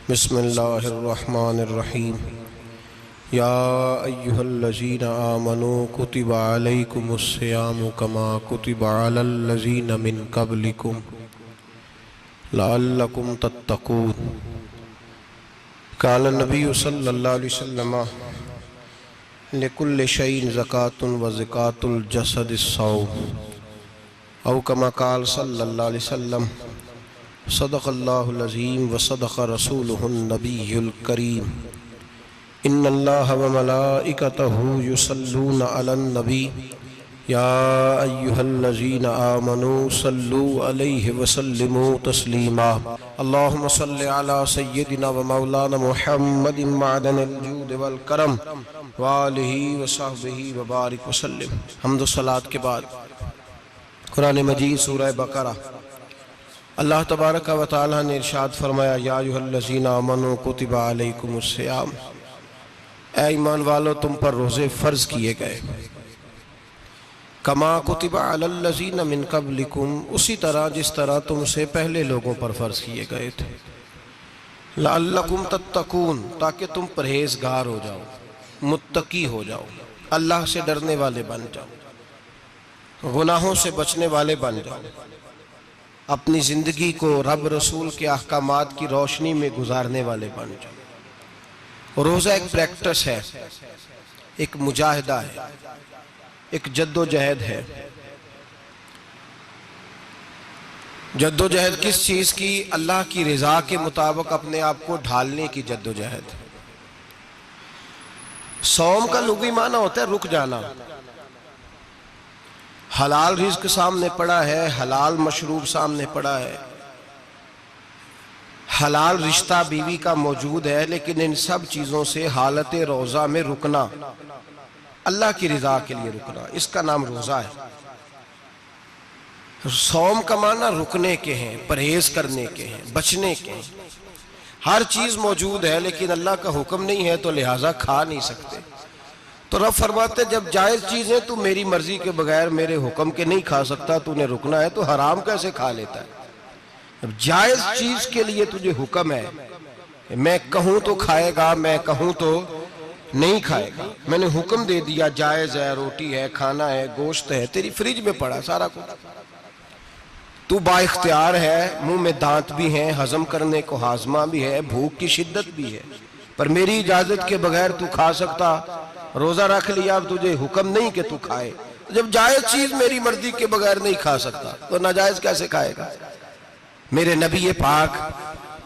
बिस्मिल्लाहिर्रहमानिर्रहीम। या अय्युहल्लज़ीना आमनू कुतिबा अलैकुमुस्सियामु कमा कुतिबा अलल्लज़ीना मिन क़ब्लिकुम लअल्लकुम तत्तक़ून। क़ाल नबिय्यु सल्लल्लाहु अलैहि वसल्लम लिकुल्लि शैइन ज़कातुन व ज़कातुल जसदिस्सौम औ कमा क़ाल सल्लल्लाहु अलैहि वसल्लम सदक़ल्लाहुल अज़ीम व सदक़ रसूलुहुन नबियुल करीम। इन्नल्लाह व मलाइकतहु युसल्लूना अलन नबी या अय्युहल्लज़ीना आमनू सल्लू अलैहि व सल्लिमू तस्लीमा। अल्लाहुम्मा सल्लि अला सय्यिदिना व मौलाना मुहम्मदिन मअदनिल जूद वल करम व आलिहि व सहबिहि व बारिक व सल्लिम। हम्द व सलात के बाद कुरान मजीद सूरह बकरा अल्लाह तबारक व तआला ने इरशाद फरमाया, या अय्युहल्लज़ीना आमनू कुतिबा अलैकुमुस्सियाम, ऐ ईमान वालो तुम पर रोज़े फ़र्ज़ किए गए। कमा कुतिबा अलल्लज़ीना मिन क़ब्लिकुम, उसी तरह जिस तरह तुमसे पहले लोगों पर फ़र्ज़ किए गए थे। लअल्लकुम तत्तक़ून, ताकि तुम परहेज़गार हो जाओ, मुत्तकी हो जाओ, अल्लाह से डरने वाले बन जाओ, गुनाहों से बचने वाले बन जाओ, अपनी ज़िंदगी को रब रसूल के अहकामात की रोशनी में गुजारने वाले बन जाओ। रोज़ा एक प्रैक्टिस है, एक मुजाहिदा है, एक जद्दोजहद है। जद्दोजहद किस चीज़ की? अल्लाह की रज़ा के मुताबिक अपने आप को ढालने की जद्दोजहद। सौम का लुग़वी माना होता है रुक जाना। हलाल रिज़्क सामने पड़ा है, हलाल मशरूब सामने पड़ा है, हलाल रिश्ता बीवी का मौजूद है, लेकिन इन सब चीज़ों से हालत रोज़ा में रुकना, अल्लाह की रज़ा के लिए रुकना, इसका नाम रोज़ा है। सौम का माना रुकने के हैं, परहेज करने के हैं, बचने के हैं। हर चीज़ मौजूद है लेकिन अल्लाह का हुक्म नहीं है तो लिहाजा खा नहीं सकते। तो रब फरमाते जब जायज़ चीज़ें तू मेरी मर्जी के बगैर मेरे हुक्म के नहीं खा सकता, तूने रुकना है, तो हराम कैसे खा लेता है? अब जायज़ चीज़ के लिए तुझे हुक्म है, मैं कहूँ तो खाएगा, मैं कहूँ तो नहीं खाएगा। मैंने हुक्म दे दिया, जायज़ है, रोटी है, खाना है, गोश्त है, तेरी फ्रिज में पड़ा सारा कुछ, तू बाइख्तियार है, मुंह में दांत भी हैं, हजम करने को हाजमा भी है, भूख की शिद्दत भी है, पर मेरी इजाज़त के बगैर तू खा सकता। रोज़ा रख लिया, अब तुझे हुक्म नहीं कि तू खाए। जब जायज़ चीज़ मेरी मर्जी के बगैर नहीं खा सकता तो नाजायज़ कैसे खाएगा? मेरे नबी पाक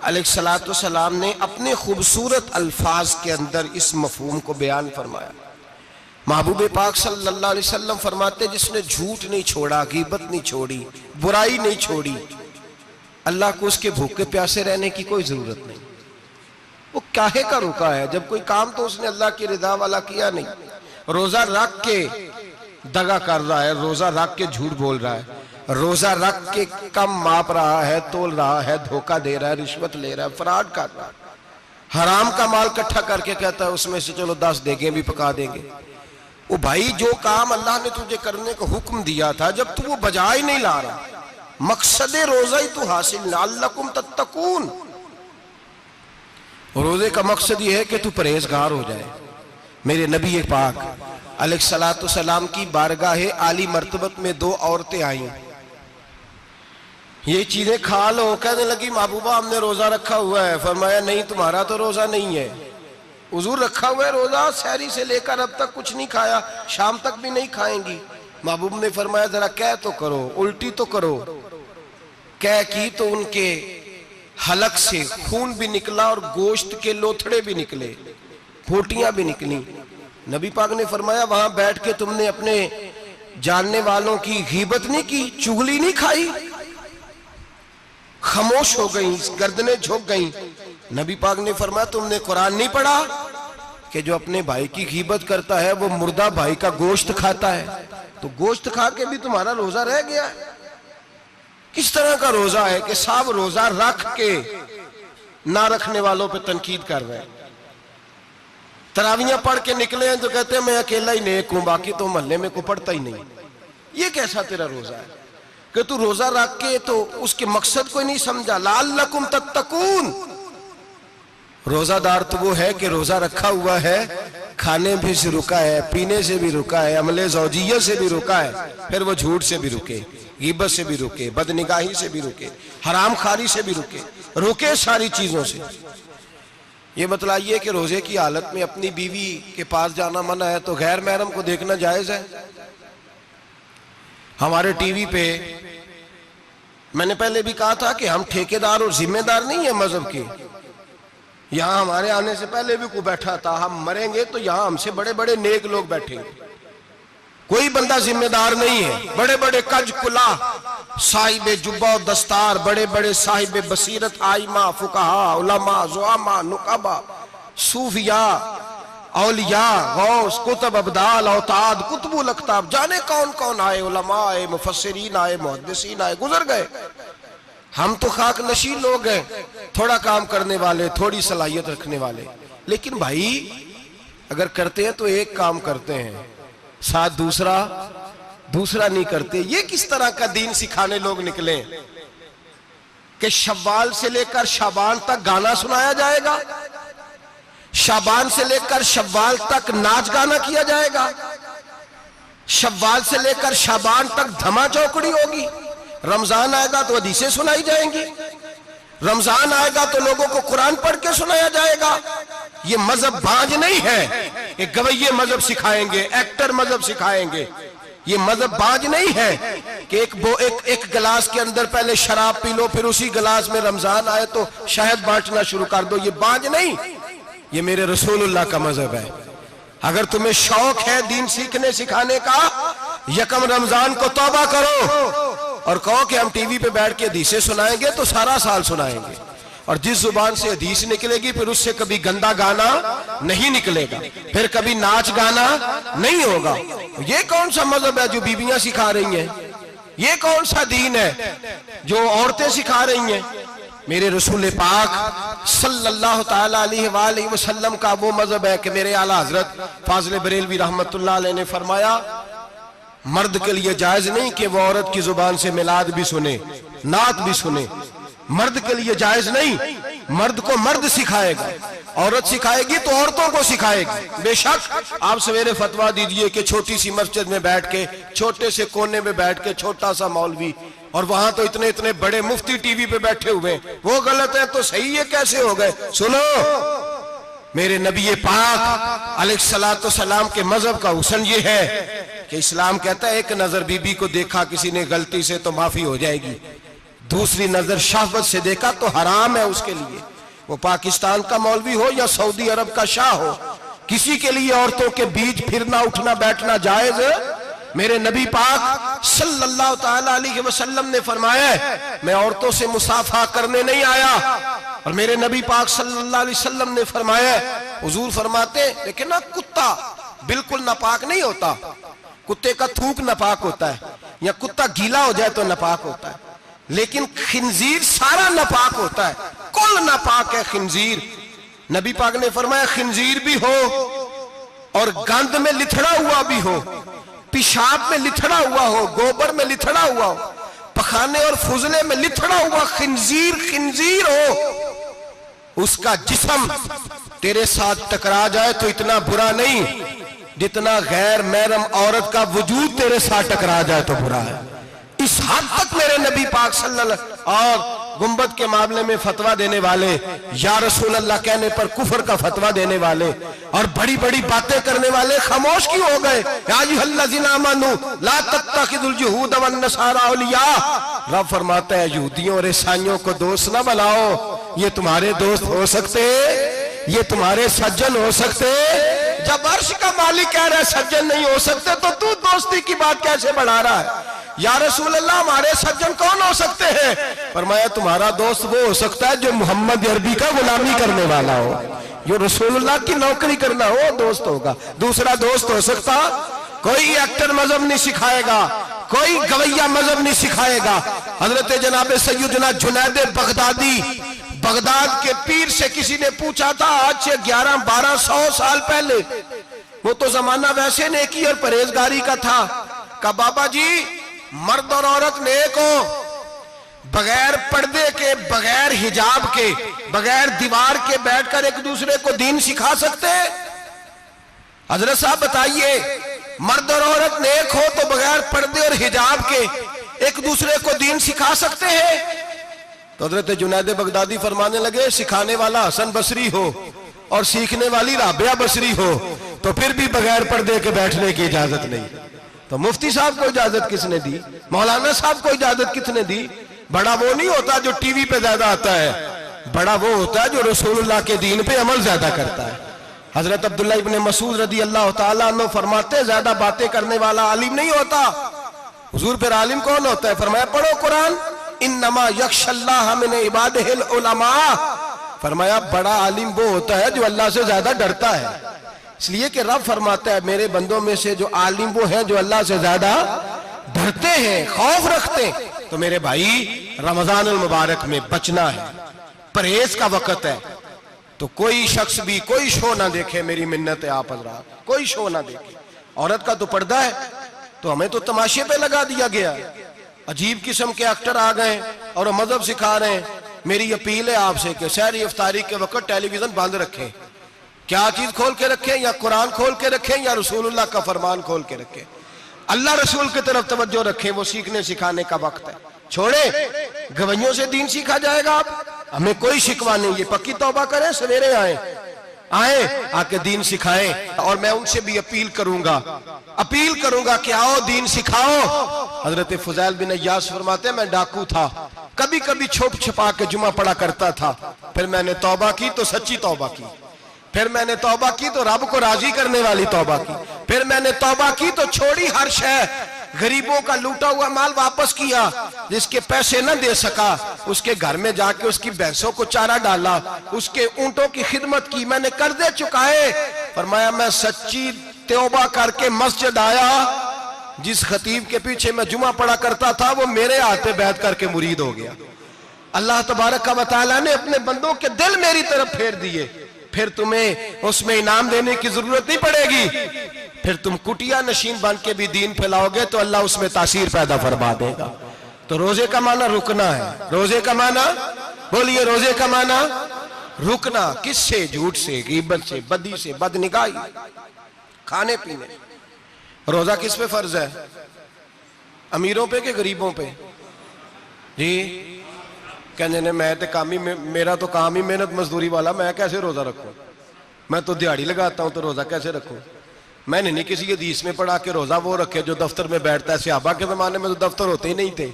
अलैहिस्सलातु वस्सलाम ने अपने खूबसूरत अल्फाज के अंदर इस मफहूम को बयान फरमाया। महबूब पाक सल्लल्लाहु अलैहि वसल्लम फरमाते, जिसने झूठ नहीं छोड़ा, गीबत नहीं छोड़ी, बुराई नहीं छोड़ी, अल्लाह को उसके भूखे प्यासे रहने की कोई ज़रूरत नहीं। वो काहे का रुका है? जब कोई काम तो उसने अल्लाह की रिदा वाला किया नहीं। रोज़ा रख के दगा कर रहा है, रोज़ा रख के झूठ बोल रहा है, रोज़ा रख के कम माप रहा है, तोल रहा है, धोखा दे रहा है, रिश्वत ले रहा है, फ्रॉड कर रहा है, हराम का माल इकट्ठा करके कहता है उसमें से चलो 10 देगे भी पका देंगे। वो भाई जो काम अल्लाह ने तुझे करने का हुक्म दिया था, जब तू वो बजा ही नहीं ला रहा, मकसद रोज़ा ही तू हासिल, लअल्लकुम तत्तकून। रोज़े का मकसद ये है कि तू परहेजगार हो जाए। मेरे नबी पाक अलैहिस्सलातु वस्सलाम की बारगाह आली मर्तबत में 2 औरतें आई। ये चीजें खा लो, कहने लगी महबूबा हमने रोज़ा रखा हुआ है। फरमाया नहीं, तुम्हारा तो रोज़ा नहीं है, हुजूर रखा हुआ है रोज़ा, सहरी से लेकर अब तक कुछ नहीं खाया, शाम तक भी नहीं खाएंगी। महबूब ने फरमाया जरा कह तो करो, उल्टी तो करो। कह की तो उनके हलक से खून भी निकला और गोश्त के लोथड़े भी निकले, फोटियां भी निकली। नबी पाक ने फरमाया वहां बैठ के तुमने अपने जानने वालों की गीबत नहीं की, चुगली नहीं खाई? खामोश हो गई, गर्दनें झुक गई। नबी पाक ने फरमाया तुमने कुरान नहीं पढ़ा कि जो अपने भाई की गीबत करता है वो मुर्दा भाई का गोश्त खाता है? तो गोश्त खा के भी तुम्हारा रोज़ा रह गया है। किस तरह का रोज़ा है कि सब रोज़ा रख के ना रखने वालों पे तनकीद कर रहे हैं। तरावियां पढ़ के निकले हैं तो कहते हैं मैं अकेला ही नेक हूं, बाकी तो मोहल्ले में को पढ़ता ही नहीं। ये कैसा तेरा रोज़ा है कि तू रोज़ा रख के तो उसके मकसद को नहीं समझा? लअल्लकुम तत्तकून, रोजादार तो वो है कि रोजा रखा हुआ है, खाने भी से रुका है, पीने से भी रुका है, अमले ज़ौजिय्या से भी रुका है, फिर वो झूठ से भी रुके, ग़ीबत से भी रुके, बदनिगाही से भी रुके, हराम खारी से भी रुके सारी चीजों से। ये बतलाइए कि रोजे की हालत में अपनी बीवी के पास जाना मना है तो गैर महरम को देखना जायज है? हमारे टीवी पे मैंने पहले भी कहा था कि हम ठेकेदार और जिम्मेदार नहीं है मजहब के। यहां हमारे आने से पहले भी कोई बैठा था, हम मरेंगे तो यहां हमसे बड़े बड़े नेक लोग बैठेंगे, कोई बंदा जिम्मेदार नहीं है। बड़े बड़े कज कुला साहिब जुब्बा और दस्तार, बड़े बड़े साहिब बसीरत आइमा फुकहा उलमा ज़ुआमा नुकाबा सूफिया औलिया गौस कुतुब अब्दाल औताद कुतुबुल अख्ताब, जाने कौन कौन आए, उलमा आए, मुफस्सिरीन आए, मुहद्दिसीन आए, गुजर गए। हम तो खाक नशीन लोग हैं, थोड़ा काम करने वाले, थोड़ी सलाहियत रखने वाले। लेकिन भाई अगर करते हैं तो एक काम करते हैं, साथ दूसरा नहीं करते। ये किस तरह का दीन सिखाने लोग निकले कि शव्वाल से लेकर शाबान तक गाना सुनाया जाएगा, शाबान से लेकर शव्वाल तक नाच गाना किया जाएगा, शव्वाल से लेकर शाबान तक धमा चौकड़ी होगी, रमजान आएगा तो हदीसें सुनाई जाएंगी, रमजान आएगा तो लोगों को कुरान पढ़ के सुनाया जाएगा। ये मजहब बाज नहीं है कि गवैये मजहब सिखाएंगे, एक्टर मजहब सिखाएंगे। ये मजहब बाज नहीं है कि एक गिलास के अंदर पहले शराब पी लो, फिर उसी गिलास में रमजान आए तो शहद बांटना शुरू कर दो। ये बाज नहीं, ये मेरे रसूलुल्लाह का मजहब है। अगर तुम्हें शौक है दीन सीखने सिखाने का, यकम रमजान को तौबा करो और कहो कि हम टीवी पे बैठ के हदीसें सुनाएंगे तो सारा साल सुनाएंगे, और जिस जुबान से हदीस निकलेगी फिर उससे कभी गंदा गाना नहीं निकलेगा, फिर कभी नाच गाना नहीं होगा। ये कौन सा मजहब है जो बीबियां सिखा रही हैं? ये कौन सा दीन है जो औरतें सिखा रही हैं? मेरे रसूल पाक सल्लल्लाहु ताला अलैहि वसल्लम का वो मजहब है कि मेरे आला हजरत फाजिल बरेलवी रहमतुल्लाह अलैह ने फरमाया, मर्द के लिए जायज नहीं कि वो औरत की जुबान से मिलाद भी सुने, नात भी सुने। मर्द के लिए जायज नहीं, मर्द को मर्द सिखाएगा, औरत सिखाएगी तो औरतों को सिखाएगी। बेशक आप सवेरे फतवा दीजिए कि छोटी सी मस्जिद में बैठ के, छोटे से कोने में बैठ के छोटा सा मौलवी, और वहां तो इतने इतने बड़े मुफ्ती टीवी पे बैठे हुए, वो गलत है तो सही है कैसे हो गए? सुनो, मेरे नबी पाक अलैहिस्सलातु सलाम के मजहब का हुस्न ये है कि इस्लाम कहता है एक नजर बीबी को देखा किसी ने गलती से तो माफी हो जाएगी, दूसरी नजर शहवत से देखा तो हराम है उसके लिए। वो पाकिस्तान का मौलवी हो या सऊदी अरब का शाह हो, किसी के लिए औरतों के बीच फिरना उठना बैठना जायज है? मेरे नबी पाक सल्लल्लाहु ताला अलैहि वसल्लम ने फरमाया, मैं औरतों से मुसाफा करने नहीं आया। और मेरे नबी पाक सल्लल्लाहु अलैहि वसल्लम ने फरमाया, हुजूर फरमाते लेकिन ना कुत्ता बिल्कुल नापाक नहीं होता, कुत्ते का थूक नापाक होता है, या कुत्ता गीला हो जाए तो नापाक होता है, लेकिन खिंजीर सारा नापाक होता है, कुल नापाक है खिंजीर। नबी पाक ने फरमाया खिंजीर भी हो और गंद में लिथड़ा हुआ भी हो, पेशाब में लिथड़ा हुआ हो, गोबर में लिथड़ा हुआ हो, पखाने और फुजले में लिथड़ा हुआ खिंजीर हो, उसका जिस्म तेरे साथ टकरा जाए तो इतना बुरा नहीं जितना गैर महरम औरत का वजूद तेरे साथ टकरा जाए तो बुरा है। इस हद तक मेरे नबी पाक सल्लल्लाहु और गुंबद के मामले में फतवा देने वाले, या रसूल अल्लाह कहने पर कुफर का फतवा देने वाले और बड़ी बड़ी बातें करने वाले खामोश क्यों हो गए? या अय्युहल्लज़ीना आमनू ला तत्तखिज़ुल यहूद वन नसारा औलिया। रब फरमाता है यहूदियों और ईसाइयों को दोस्त ना बनाओ, ये तुम्हारे दोस्त हो सकते, ये तुम्हारे सज्जन हो सकते। जब अर्श का मालिक कह रहा है सज्जन नहीं हो सकते तो तू दोस्ती की बात कैसे बढ़ा रहा है? या रसूल अल्लाह हमारे सज्जन कौन हो सकते हैं? फरमाया तुम्हारा दोस्त वो हो सकता है जो मोहम्मद अरबी का गुलामी करने वाला हो, जो रसूलुल्लाह की नौकरी करना हो दोस्त होगा। दूसरा दोस्त हो सकता, कोई एक्टर मजहब नहीं सिखाएगा, कोई गवैया मजहब नहीं सिखाएगा। हजरत जनाब सैयदना जुनैद बगदादी, बगदाद के पीर से किसी ने पूछा था आज से 1100-1200 साल पहले, वो तो जमाना वैसे नेकी और परहेजगारी का था, कहा बाबा जी मर्द और औरत नेक हो, बगैर पर्दे के, बगैर हिजाब के, बगैर दीवार के बैठकर एक दूसरे को दीन सिखा सकते हैं? हजरत साहब बताइए, मर्द और औरत नेक हो तो बगैर पर्दे और हिजाब के एक दूसरे को दीन सिखा सकते हैं? तो हजरत जुनैद बगदादी फरमाने लगे, सिखाने वाला हसन बसरी हो और सीखने वाली राबिया बसरी हो तो फिर भी बगैर पर्दे के बैठने की इजाजत नहीं। तो मुफ्ती साहब को इजाजत किसने दी? मौलाना साहब को इजाजत किसने दी? बड़ा वो नहीं होता जो टीवी पे ज्यादा आता है, बड़ा वो होता है जो रसूलुल्लाह के दीन पे अमल ज्यादा करता है। हजरत अब्दुल्लाह इब्ने मसूद रदी अल्लाह ताला अन्हु फरमाते, ज्यादा बातें करने वाला आलिम नहीं होता। हुजूर फिर आलिम कौन होता है? फरमाया पढ़ो कुरान, इन्नमा यख्शल्लाह मिन इबादिहिल उलमा। फरमाया बड़ा आलिम वो होता है जो अल्लाह से ज्यादा डरता है। इसलिए कि रब फरमाता है, मेरे बंदों में से जो आलिम वो हैं जो अल्लाह से ज्यादा डरते हैं, खौफ रखते हैं। तो मेरे भाई, रमजान अल मुबारक में बचना है, परहेज का वक्त है। तो कोई शख्स भी कोई शो ना देखे, मेरी मिन्नत है आप हज़रात, कोई शो ना देखे। औरत का तो पर्दा है, तो हमें तो तमाशे पे लगा दिया गया। अजीब किस्म के एक्टर आ गए और वो मजहब सिखा रहे हैं। मेरी अपील है आपसे कि सहरी इफ्तारी के वक्त टेलीविजन बंद रखें। क्या चीज खोल के रखें? या कुरान खोल के रखें या रसूलुल्लाह का फरमान खोल के रखें। अल्लाह रसूल की तरफ तवज्जो रखें, वो सीखने सिखाने का वक्त है। छोड़े गवैयों से दीन सीखा जाएगा। आप हमें कोई शिकवा नहीं, ये पक्की तौबा करें, सवेरे आए आके दीन सिखाएं। और मैं उनसे भी अपील करूंगा कि आओ दीन सिखाओ। हजरत फुजैल बिन अय्यास फरमाते, मैं डाकू था, कभी कभी छुप छुपा के जुमा पढ़ा करता था, फिर मैंने तौबा की तो सच्ची तौबा की, फिर मैंने तौबा की तो रब को राजी करने वाली तौबा की, फिर मैंने तौबा की तो छोड़ी हर शय, गरीबों का लूटा हुआ माल वापस किया, जिसके पैसे न दे सका उसके घर में जाके उसकी भैंसों को चारा डाला, उसके ऊंटों की खिदमत की, मैंने कर्जे चुकाए। फरमाया मैं सच्ची तौबा करके मस्जिद आया, जिस खतीब के पीछे मैं जुमा पढ़ा करता था वो मेरे हाथ पे बैठ करके मुरीद हो गया। अल्लाह तबारक व तआला ने अपने बंदों के दिल मेरी तरफ फेर दिए। फिर तुम्हें उसमें इनाम देने की जरूरत नहीं पड़ेगी, फिर तुम कुटिया नशीन बन के भी दीन फैलाओगे तो अल्लाह उसमें तासीर पैदा फरमा देगा। तो रोजे का माना रुकना है। रोजे का माना बोलिए, रोजे का माना रुकना। किससे? झूठ से, गीबत से, बदी से, बदनिगाही, खाने पीने। रोजा किस पे फर्ज है? अमीरों पे कि गरीबों पे? जी कहने ने मैं तो काम ही, मेरा तो काम ही मेहनत मजदूरी वाला, मैं कैसे रोजा रखूं? मैं तो दिहाड़ी लगाता हूं तो रोजा कैसे रखूं? मैंने नहीं किसी हदीस में पढ़ा कि रोजा वो रखे जो दफ्तर में बैठता है। सहाबा के जमाने में तो दफ्तर होते ही नहीं थे,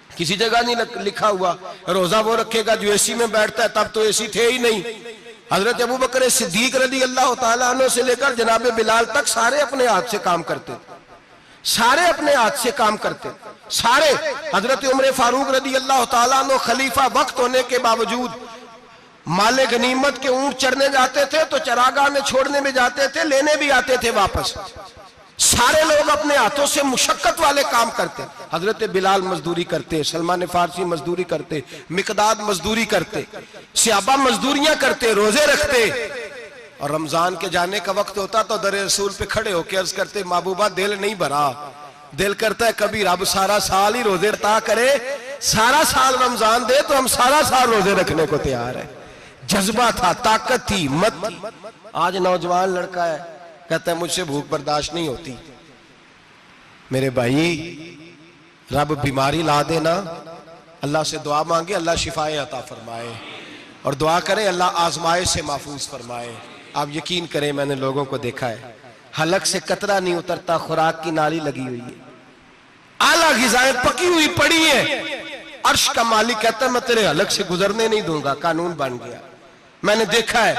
किसी जगह नहीं लिखा हुआ रोजा वो रखेगा जो एसी में बैठता है, तब तो एसी थे ही नहीं। हजरत अबू बकर सिद्दीक रज़ी अल्लाह तआला अन्हु से लेकर जनाब बिलाल तक सारे अपने हाथ से काम करते, सारे अपने हाथ से काम करते, सारे। हजरत उमर फारूक रज़ी अल्लाह तआला अन्हु खलीफा वक्त होने के बावजूद माले गनीमत के ऊंट चढ़ने जाते थे तो चरागाह में छोड़ने में जाते थे, लेने भी आते थे वापस। सारे लोग अपने हाथों से मुशक्कत वाले काम करते। हजरत बिलाल मजदूरी करते, सलमान फारसी मजदूरी करते, मिकदाद मजदूरी करते, सहाबा मजदूरियां करते, रोजे रखते। और रमजान के जाने का वक्त होता तो दर रसूल पे खड़े होकर अर्ज करते, महबूबा दिल नहीं भरा, दिल करता है कभी रब सारा साल ही रोजे अता करे, सारा साल रमजान दे तो हम सारा साल रोजे रखने को तैयार है। जज्बा था, ताकत थी, हिम्मत थी। आज नौजवान लड़का है, कहता है मुझसे भूख बर्दाश्त नहीं होती। मेरे भाई, रब बीमारी ला देना, अल्लाह से दुआ मांगे, अल्लाह शिफाए अता फरमाए, और दुआ करें अल्लाह आजमाइश से महफूज फरमाए। आप यकीन करें, मैंने लोगों को देखा है, हलक से कतरा नहीं उतरता, खुराक की नाली लगी हुई है, आला ग़िज़ाएं पकी हुई पड़ी है। अर्श का मालिक कहता है मैं तेरे हलक से गुजरने नहीं दूंगा, कानून बन गया। मैंने देखा है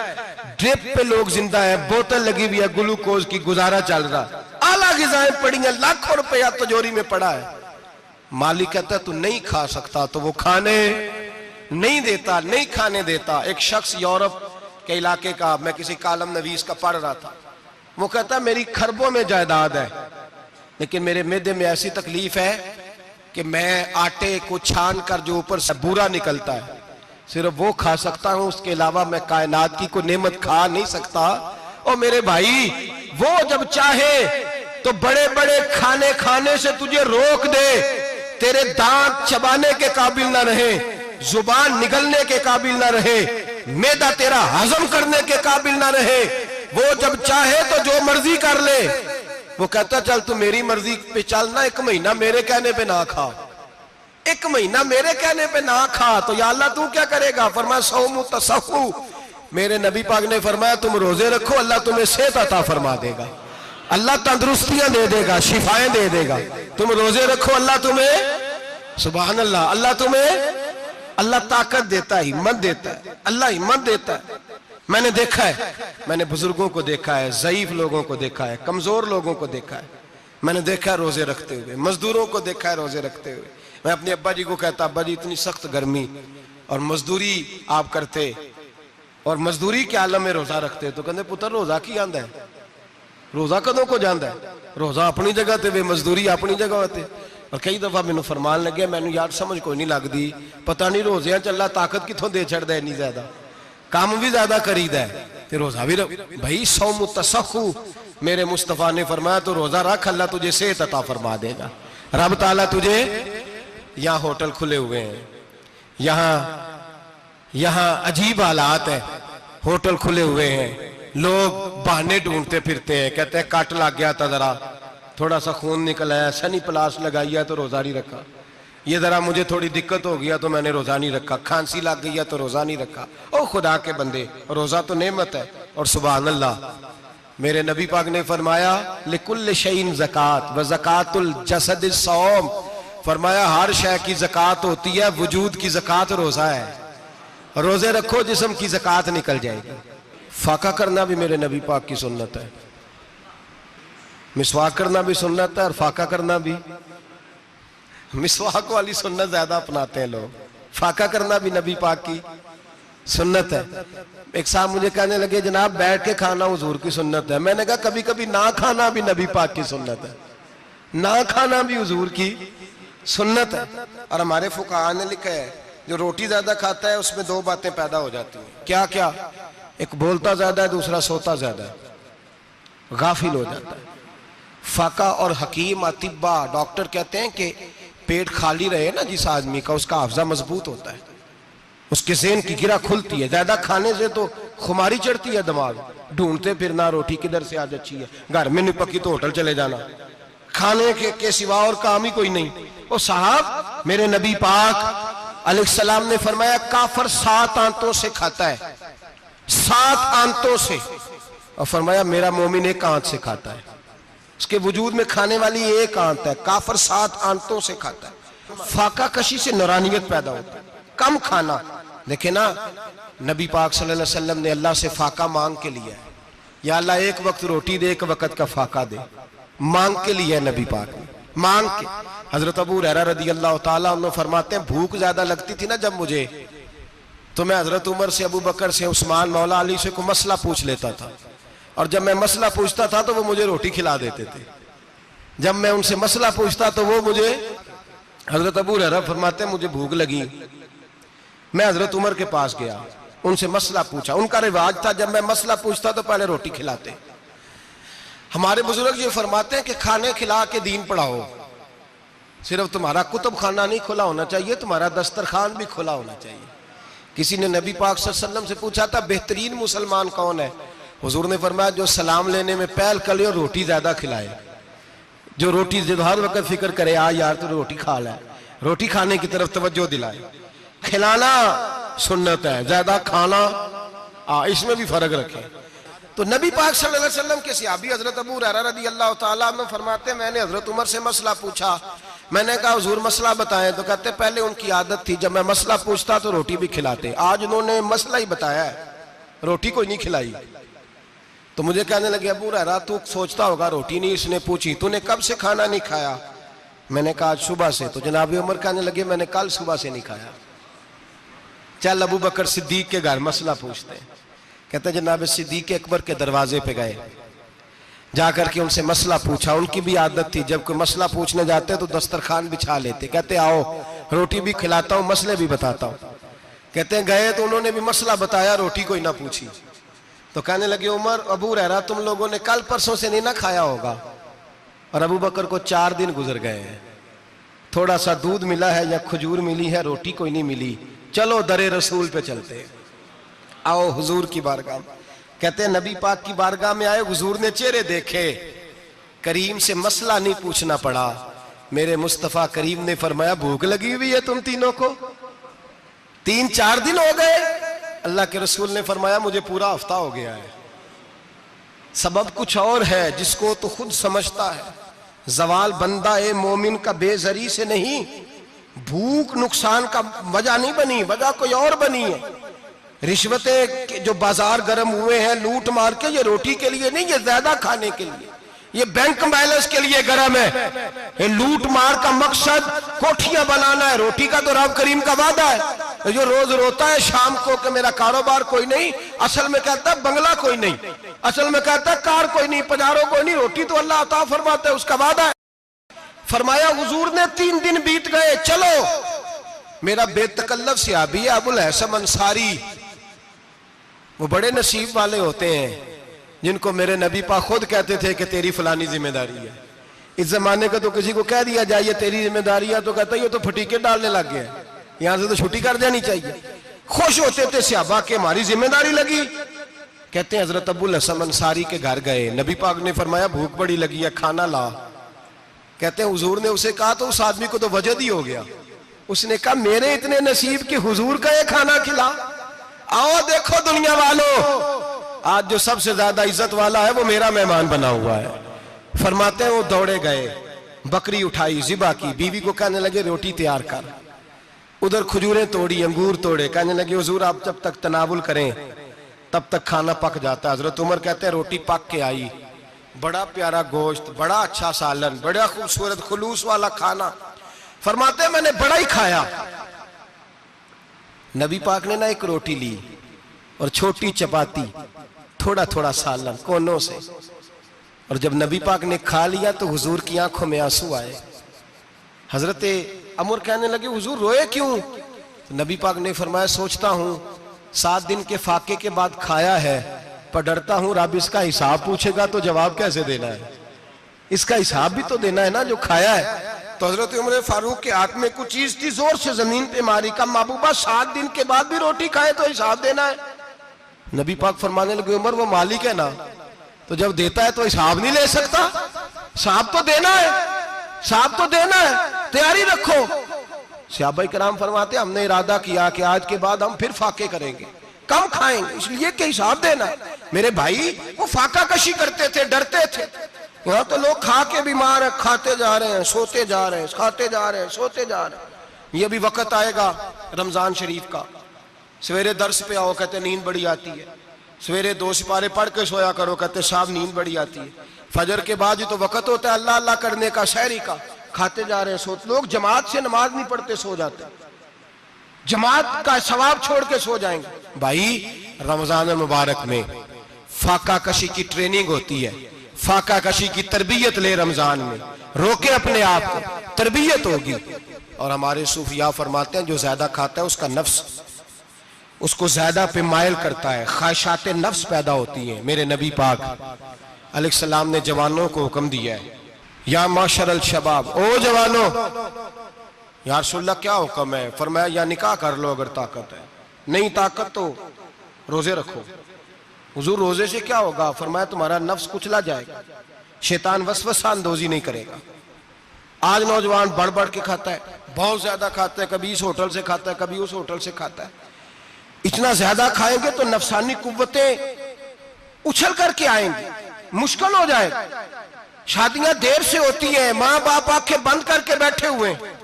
ड्रिप पे लोग जिंदा है, बोतल लगी हुई है ग्लूकोज की, गुजारा चल रहा, आला ग़िज़ाएं पड़ी हैं, लाखों रुपया तिजोरी में पड़ा है। मालिक कहता है तू नहीं खा सकता, तो वो खाने नहीं देता, नहीं खाने देता। एक शख्स यूरोप के इलाके का, मैं किसी कालम नवीस का पढ़ रहा था, वो कहता मेरी खरबों में जायदाद है, लेकिन मेरे मैदे में ऐसी तकलीफ है कि मैं आटे को छान कर जो ऊपर से बूरा निकलता है सिर्फ वो खा सकता हूं, उसके अलावा मैं कायनात की कोई नेमत खा नहीं सकता। और मेरे भाई, वो जब चाहे तो बड़े बड़े खाने खाने से तुझे रोक दे, तेरे दांत चबाने के काबिल ना रहे, जुबान निगलने के काबिल ना रहे, मैदा तेरा हजम करने के काबिल ना रहे, वो जब चाहे तो जो मर्जी कर ले। वो कहता चल तू मेरी मर्जी पे चल ना, 1 महीना मेरे कहने पे ना खा, 1 महीना मेरे कहने पे ना खा, तो या अल्लाह तू क्या करेगा? फरमाया सौमु तसहु, मेरे नबी पाक ने फरमाया तुम रोजे रखो, अल्लाह तुम्हें सेहत अता फरमा देगा, अल्लाह तंदुरुस्तियां दे देगा, शिफाएं दे देगा। तुम रोजे रखो, अल्लाह तुम्हें, सुभान अल्लाह, अल्लाह तुम्हें, अल्लाह ताकत देता है, हिम्मत देता है, अल्लाह हिम्मत देता है। मैंने देखा है, मैंने बुजुर्गों को देखा है, ज़ईफ लोगों को देखा है, कमजोर लोगों को देखा है, मैंने देखा है रोजे रखते हुए, मजदूरों को देखा है रोजे रखते हुए। मैं अपने अब्बा जी को कहता, अब्बा जी इतनी सख्त गर्मी और मजदूरी आप करते और मजदूरी के आलम में रोजा रखते, तो कहते पुत्र रोजा की आंदा है, रोजा कदों को जाता है, रोजा अपनी जगह ते वे मजदूरी अपनी जगह होते। और कई दफा मैनू फरमान लगे, मैनू यार समझ कोई नहीं लगती, पता नहीं रोजिया च अल्लाह ताकत कितों दे छड़दा इन्नी ज्यादा, काम भी ज्यादा करीदा है ते रोजा भी भाई सौमु तसहु, मेरे मुस्तफा ने फरमाया तो रोजा रख, अल्लाह तुझे सेहत अता फरमा देगा। रब ताला तुझे, यहाँ होटल खुले हुए हैं, यहाँ अजीब हालात है, होटल खुले हुए हैं, लोग बहाने ढूंढते फिरते हैं, कहते हैं कट लग गया था, जरा थोड़ा सा खून निकल आया, सनी प्लास लगाई है तो रोजा नहीं रखा, ये जरा मुझे थोड़ी दिक्कत हो गया तो मैंने रोजा नहीं रखा, खांसी लग गई है तो रोजा नहीं रखा। ओ खुदा के बंदे, रोजा तो नेमत है। और सुभान अल्लाह, मेरे नबी पाक ने फरमाया लिकुल्ल शैइन ज़कात व ज़कातुल जसद सौम, फरमाया हर शय की ज़कात होती है, वजूद की ज़कात रोजा है, रोजे रखो जिस्म की ज़कात निकल जाएगी। फाका करना भी मेरे नबी पाक की सुन्नत है, मिसवाक करना भी सुन्नत है और फाका करना भी। मिसवाक वाली सुन्नत ज्यादा अपनाते हैं लोग, फाका करना भी नबी पाक की सुन्नत है। एक साहब मुझे कहने लगे जनाब बैठ के खाना हुजूर की सुन्नत है, मैंने कहा कभी कभी ना खाना भी नबी पाक की सुन्नत है, ना खाना भी हुजूर की सुन्नत है। और हमारे फुकाहा ने लिखा है जो रोटी ज्यादा खाता है उसमें 2 बातें पैदा हो जाती हैं, क्या क्या? एक बोलता ज्यादा है, दूसरा सोता ज्यादा है, गाफिल हो जाता है। फाका और हकीम अतिब्बा डॉक्टर कहते हैं कि पेट खाली रहे ना जिस आदमी का, उसका हाफजा मजबूत होता है, उसके ज़हन की गिरा खुलती है। ज्यादा खाने से तो खुमारी चढ़ती है, दिमाग ढूंढते फिरना, रोटी किधर से आज अच्छी है, घर में नहीं पकी तो होटल चले जाना, खाने के सिवा और काम ही कोई नहीं। ओ साहब, मेरे नबी पाक अलैहिस्सलाम ने फरमाया काफर 7 आंतों से खाता है, 7 आंतों से, और फरमाया मेरा मोमिन 1 आंत से खाता है, उसके वजूद में खाने वाली 1 आंत है, काफर 7 आंतों से खाता है। फाका कशी से नूरानियत पैदा होता है, कम खाना। देखे ना, नबी पाक सल्लल्लाहु अलैहि वसल्लम ने अल्लाह से फाका मांग के लिया है, या अल्लाह 1 वक्त रोटी दे, 1 वक्त का फाका दे, मांग के लिया है नबी पाक ने, मांग के। हजरत अबू हुरैरा रदी अल्लाह ताला अन्हु फरमाते हैं भूख ज्यादा लगती थी ना जब मुझे, तो मैं हजरत उमर से, अबू बकर से, उस्मान, मौला अली से कोई मसला पूछ लेता था, और जब मैं मसला पूछता था तो वो मुझे रोटी खिला देते थे। जब मैं उनसे मसला पूछता तो वो मुझे, हजरत अबू हुरैरा फरमाते हैं मुझे भूख लगी, मैं हजरत उमर के पास गया, उनसे मसला पूछा। उनका रिवाज था जब मैं मसला पूछता तो पहले रोटी खिलाते। हमारे बुजुर्ग ये फरमाते हैं कि खाने खिला के दीन पढ़ाओ, सिर्फ तुम्हारा कुतुब खाना नहीं खुला होना चाहिए, तुम्हारा दस्तरखान भी खुला होना चाहिए। किसी ने नबी पाक सल्लल्लाहु अलैहि वसल्लम से पूछा था बेहतरीन मुसलमान कौन है? हुजूर ने फरमाया जो सलाम लेने में पहल करे और रोटी ज्यादा खिलाए, जो रोटी हर वक्त फिक्र करे आ यार तो रोटी खा ले, रोटी खाने की तरफ तवज्जो दिलाए। खिलाना सुन्नत है, ज्यादा खाना इसमें भी फर्क रखे। तो नबी पाक सल्लल्लाहु अलैहि वसल्लम के सहाबी हजरत अबू हुरैरा रदी अल्लाह ताला अन्हु फरमाते मैंने हजरत उमर से मसला पूछा, मैंने कहा हुजूर मसला बताएं, तो कहते पहले उनकी आदत थी जब मैं मसला पूछता तो रोटी भी खिलाते, आज उन्होंने मसला ही बताया है, रोटी कोई नहीं खिलाई। तो मुझे कहने लगे अबू हुरैरा तू सोचता होगा रोटी नहीं इसने पूछी, तूने कब से खाना नहीं खाया? मैंने कहा आज सुबह से। तो जनाब उमर कहने लगे मैंने कल सुबह से नहीं खाया। चल अबू बकर सिद्दीक के घर मसला पूछते हैं। कहते जनाब सिद्दीक अकबर के दरवाजे पे गए, जाकर के उनसे मसला पूछा। उनकी भी आदत थी जब कोई मसला पूछने जाते तो दस्तरखान बिछा लेते, कहते आओ रोटी भी खिलाता हूँ मसले भी बताता हूँ। कहते हैं गए तो उन्होंने भी मसला बताया, रोटी कोई ना पूछी। तो कहने लगे उमर अबू हुरैरा तुम लोगों ने कल परसों से नहीं ना खाया होगा। और अबू बकर को 4 दिन गुजर गए हैं, थोड़ा सा दूध मिला है या खजूर मिली है, रोटी कोई नहीं मिली, चलो दरे रसूल पे चलते हैं, आओ हुजूर की बारगाह। कहते हैं नबी पाक की बारगाह में आए, हुजूर ने चेहरे देखे, करीम से मसला नहीं पूछना पड़ा। मेरे मुस्तफा करीम ने फरमाया भूख लगी हुई है तुम तीनों को, 3-4 दिन हो गए। अल्लाह के रसूल ने फरमाया मुझे पूरा हफ्ता हो गया है। सबब कुछ और है जिसको तो खुद समझता है। जवाल बंदा ए मोमिन का बेजरी से नहीं, भूख नुकसान का वजह नहीं बनी, वजह कोई और बनी है। रिश्वतें जो बाजार गर्म हुए हैं लूट मार के, ये रोटी के लिए नहीं, ये ज्यादा खाने के लिए, ये बैंक बैलेंस के लिए गर्म है। ये लूट मार का मकसद कोठियां बनाना है, रोटी का तो रब करीम का वादा है। जो रोज रोता है शाम को कि मेरा कारोबार कोई नहीं, असल में कहता है बंगला कोई नहीं, असल में कहता है कार कोई नहीं, पजारो कोई नहीं, रोटी तो अल्लाह अता फरमाता है, उसका वादा है। फरमाया हुजूर ने 3 दिन बीत गए, चलो। मेरा बेतकल्लफ सहाबी अबुल हसन अंसारी, वो बड़े नसीब वाले होते हैं जिनको मेरे नबी पाक खुद कहते थे कि तेरी फलानी जिम्मेदारी है। इस जमाने का तो किसी को कह दिया जाए ये तेरी जिम्मेदारी है तो कहता है ये तो फटीके डालने लग गया, यहां से तो छुट्टी कर देनी चाहिए। खुश होते थे सहाबा के हमारी जिम्मेदारी लगी। कहते हैं हजरत अबुल हसन अंसारी के घर गए, नबी पाक ने फरमाया भूख बड़ी लगी है, खाना ला। कहते हैं हुजूर ने उसे कहा तो उस आदमी को तो वजद ही हो गया। उसने कहा मेरे इतने नसीब कि हुजूर का ये खाना खिला। आओ देखो दुनिया वालों, आज जो सबसे ज्यादा इज्जत वाला है वो मेरा मेहमान बना हुआ है। फरमाते हैं वो दौड़े गए, बकरी उठाई, जिबा की, बीवी को कहने लगे रोटी तैयार कर। उधर खजूरें तोड़ी, अंगूर तोड़े, कहने लगे हुजूर आप जब तक तनावुल करें तब तक खाना पक जाता है। हजरत उमर कहते हैं रोटी पक के आई, बड़ा प्यारा गोश्त, बड़ा अच्छा सालन, बड़ा खूबसूरत खुलूस वाला खाना। फरमाते हैं मैंने बड़ा ही खाया। नबी पाक ने ना एक रोटी ली और छोटी चपाती, थोड़ा थोड़ा सालन कोनों से, और जब नबी पाक ने खा लिया तो हुजूर की आंखों में आंसू आए। हजरत अमर कहने लगे हुजूर रोए क्यों? तो नबी पाक ने फरमाया सोचता हूं 7 दिन के फाके के बाद खाया है, पर डरता हूं रब इसका हिसाब पूछेगा तो जवाब कैसे देना है, इसका हिसाब भी तो देना है ना जो खाया है। तो हजरत उमर फारूक के हाथ में कुछ चीज थी, जोर से जमीन पे मारी, का महबूबा 7 दिन के बाद भी रोटी खाए तो हिसाब देना है। नबी पाक फरमाने लगे उमर वो मालिक है ना, तो जब देता है तो हिसाब नहीं ले सकता, हिसाब तो देना है, हिसाब तो देना है, तैयारी रखो। सहाबा किराम फरमाते हमने इरादा किया कि आज के बाद हम फिर फाके करेंगे, कम खाएंगे, इसलिए कि हिसाब देना है। मेरे भाई वो फाका कशी करते थे, डरते थे। यहाँ तो लोग खा के बीमार है, खाते जा रहे हैं, सोते जा रहे हैं, खाते जा रहे हैं, सोते जा रहे हैं। ये भी वक्त आएगा रमजान शरीफ का, सवेरे दर्स पे आओ कहते नींद बड़ी आती है, सवेरे 2 सिपारे पढ़ के सोया करो कहते साहब नींद बड़ी आती है, फजर के बाद ही तो वक्त होता है अल्लाह अल्लाह करने का, शहरी का, खाते जा रहे हैं, सोते। लोग जमात से नमाज नहीं पढ़ते सो जाते, जमात का सवाब छोड़ के सो जाएंगे। भाई रमजान मुबारक में फाका कशी की ट्रेनिंग होती है, फाका कशी की तरबियत ले, रमजान में रोके अपने आप को, तरबियत होगी। और हमारे सूफिया फरमाते हैं जो ज्यादा खाता है उसका नफ्स उसको ज्यादा पे मायल करता है, ख्वाहिशात नफ्स पैदा होती हैं। मेरे नबी पाक अलैहिस्सलाम ने जवानों को हुक्म दिया है, या माशरल शबाब, ओ जवानों। या रसूलल्लाह क्या हुक्म है? फरमाया या निकाह कर लो अगर ताकत है, नहीं ताकत तो रोजे रखो। हुजूर रोजे से क्या होगा? फरमाया तुम्हारा नफ्स कुचला जाएगा, शैतान वसवसा अंदोजी नहीं करेगा। आज नौजवान बढ़ बढ़ के खाता है, बहुत ज्यादा खाता है, कभी इस होटल से खाता है, कभी उस होटल से खाता है। इतना ज्यादा खाएंगे तो नफसानी कुव्वतें उछल करके आएंगी, मुश्किल हो जाएगा। शादियां देर से होती हैं, माँ बाप आंखें बंद करके बैठे हुए हैं।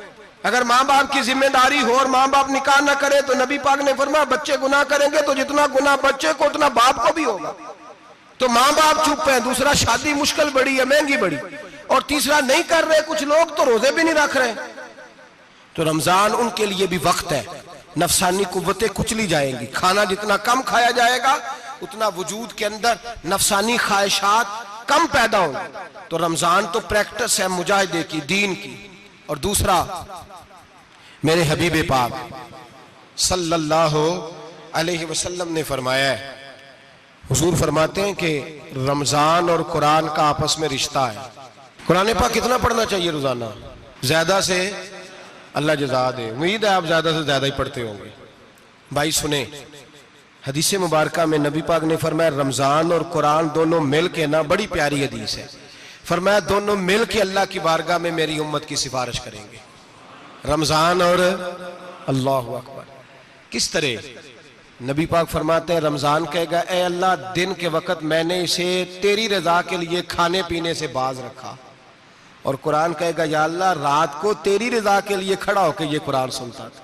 अगर माँ बाप की जिम्मेदारी हो और माँ बाप निकाह ना करे तो नबी पाक ने फरमाया बच्चे गुनाह करेंगे तो जितना गुनाह बच्चे को उतना बाप को भी होगा। तो माँ बाप चुप है, दूसरा शादी मुश्किल बड़ी है, महंगी बड़ी, और तीसरा नहीं कर रहे कुछ लोग तो रोजे भी नहीं रख रहे। तो रमजान उनके लिए भी वक्त है, नफसानी कुव्वतें कुचली जाएंगी। खाना जितना कम खाया जाएगा उतना वजूद के अंदर नफसानी ख्वाहिशात कम पैदा होंगी। तो रमजान तो प्रैक्टिस है मुजाहिदे की, दीन की। और दूसरा मेरे हबीब पाक सल्लल्लाहु अलैहि वसल्लम ने फरमाया है, हुजूर फरमाते हैं कि रमजान और कुरान का आपस में रिश्ता है। कुरान पाक कितना पढ़ना चाहिए रोजाना? ज्यादा से अल्लाह जज़ा दे। उम्मीद है आप ज्यादा से ज्यादा ही पढ़ते होंगे। भाई सुने, हदीस मुबारका में नबी पाक ने फरमाया रमजान और कुरान दोनों मिल के ना, बड़ी प्यारी हदीस है, फरमाया दोनों मिल के अल्लाह की बारगाह में मेरी उम्मत की सिफारिश करेंगे। रमजान और अल्लाहु अकबर। किस तरह? नबी पाक फरमाते हैं रमजान कहेगा ए अल्लाह दिन के वक्त मैंने इसे तेरी रजा के लिए खाने पीने से बाज रखा, और कुरान कहेगा या अल्लाह रात को तेरी रजा के लिए खड़ा होकर ये कुरान सुनता था।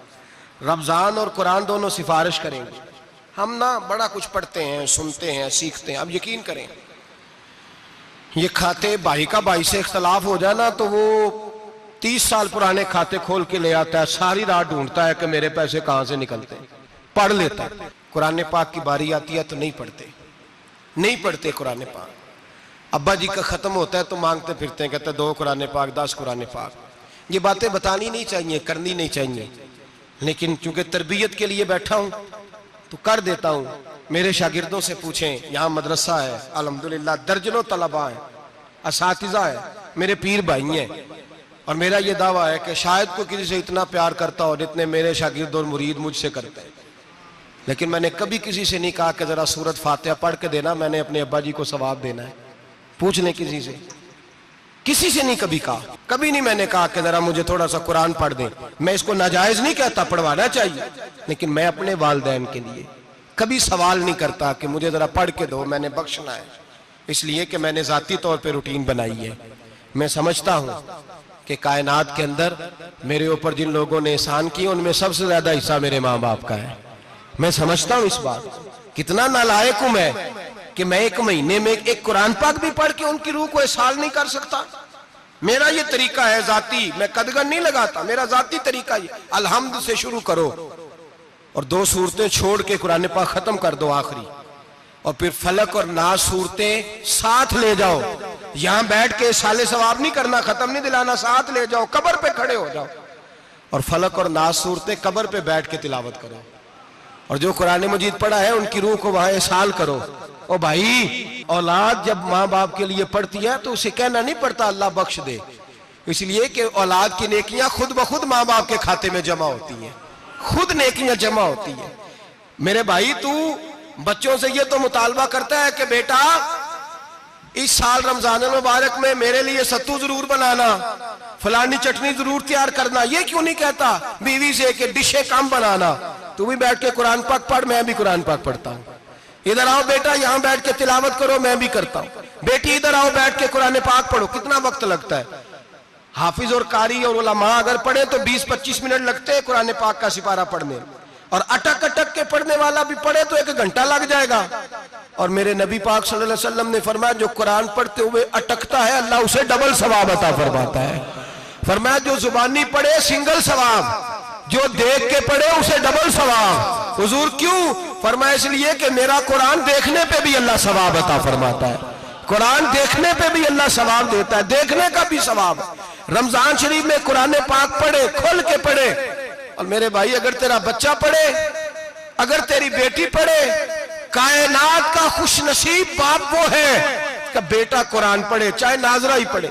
रमजान और कुरान दोनों सिफारिश करेंगे। हम ना बड़ा कुछ पढ़ते हैं, सुनते हैं, सीखते हैं। अब यकीन करें, ये खाते भाई का भाई से इख्तलाफ हो जाए ना तो वो 30 साल पुराने खाते खोल के ले आता है, सारी रात ढूंढता है कि मेरे पैसे कहां से निकलते हैं, पढ़ लेता है। कुरान पाक की बारी आती है तो नहीं पढ़ते कुरान पाक। अब्बा जी का खत्म होता है तो मांगते फिरते हैं, कहते हैं 2 कुरान पाक, 10 कुरान पाक। ये बातें बतानी नहीं चाहिए, करनी नहीं चाहिए, लेकिन चूंकि तरबियत के लिए बैठा हूं तो कर देता हूं। मेरे शागिर्दों से पूछें, यहाँ मदरसा है अल्हम्दुलिल्लाह, दर्जनों तलबा है, असातिज़ा है, मेरे पीर भाई हैं, और मेरा ये दावा है कि शायद कोई किसी से इतना प्यार करता हो जितने मेरे शागिर्द और मुरीद मुझसे करते हैं। लेकिन मैंने कभी किसी से नहीं कहा कि जरा सूरत फातिहा पढ़ के देना, मैंने अपने अब्बा जी को सवाब देना है। पूछ लें किसी से नहीं कभी कहा, कभी नहीं मैंने कहा कि जरा मुझे थोड़ा सा कुरान पढ़ दें। मैं इसको नाजायज नहीं कहता, पढ़वाना चाहिए, लेकिन मैं अपने वालिदैन के लिए कभी सवाल नहीं करता कि मुझे जरा पढ़ के दो, मैंने बख्शना है, इसलिए कि मैंने जाती तौर पे रूटीन बनाई है। मैं समझता हूं कि कायनात के अंदर मेरे ऊपर जिन लोगों ने एहसान किए उनमें सबसे ज्यादा हिस्सा मेरे माँ बाप का है। मैं समझता हूं इस बात। कितना नालायक हूं मैं कि मैं 1 महीने में एक कुरान पाक भी पढ़ के उनकी रूह को एहसास नहीं कर सकता। मेरा ये तरीका है जाती, मैं कदगन नहीं लगाता, मेरा जाती तरीका ये, अलहम्द से शुरू करो और 2 सूरतें छोड़ के कुरान पाक खत्म कर दो आखिरी, और फिर फलक और नास सूरतें साथ ले जाओ। यहां बैठ के साले सवाब नहीं करना, खत्म नहीं दिलाना, साथ ले जाओ, कब्र पे खड़े हो जाओ और फलक और नास सूरतें कब्र पे बैठ के तिलावत करो, और जो कुरान मजीद पढ़ा है उनकी रूह को वहां एहसास करो। ओ भाई, औलाद जब माँ बाप के लिए पढ़ती है तो उसे कहना नहीं पड़ता अल्लाह बख्श दे, इसलिए कि औलाद की नेकियां खुद ब खुद माँ बाप के खाते में जमा होती हैं, खुद नेकियां जमा होती हैं। मेरे भाई, तू बच्चों से ये तो मुतालबा करता है कि बेटा इस साल रमजान मुबारक में मेरे लिए सत्तू जरूर बनाना, फलानी चटनी जरूर तैयार करना, ये क्यों नहीं कहता बीवी से कि डिशे कम बनाना? तू भी बैठ के कुरान पाक पढ़, मैं भी कुरान पाक पढ़ता हूँ। इधर आओ बेटा, यहाँ बैठ के तिलावत करो, मैं भी करता हूँ। बेटी इधर आओ, बैठ के कुरान पाक पढ़ो। कितना वक्त लगता है? हाफिज और कारी और उलमा अगर पढ़े तो 20-25 मिनट लगते हैं कुरान पाक का सिपारा पढ़ने, और अटक अटक के पढ़ने वाला भी पढ़े तो 1 घंटा लग जाएगा। और मेरे नबी पाक सल्लल्लाहु अलैहि वसल्लम ने फरमाया जो कुरान पढ़ते हुए अटकता है अल्लाह उसे डबल सवाब अता फरमाता है। फरमाया जो जुबानी पढ़े सिंगल सवाब, जो देख के पढ़े उसे डबल सवाब। हुजूर क्यों? फरमाया इसलिए कि मेरा कुरान देखने पे भी अल्लाह सवाब अता फरमाता है, कुरान देखने पे भी अल्लाह सवाब देता है, देखने का भी सवाब। रमजान शरीफ में कुरान पाक पढ़े, खोल के पढ़े। और मेरे भाई, अगर तेरा बच्चा पढ़े, अगर तेरी बेटी पढ़े, कायनात का खुश नसीब बाप वो है कि बेटा कुरान पढ़े, चाहे नाजरा ही पढ़े,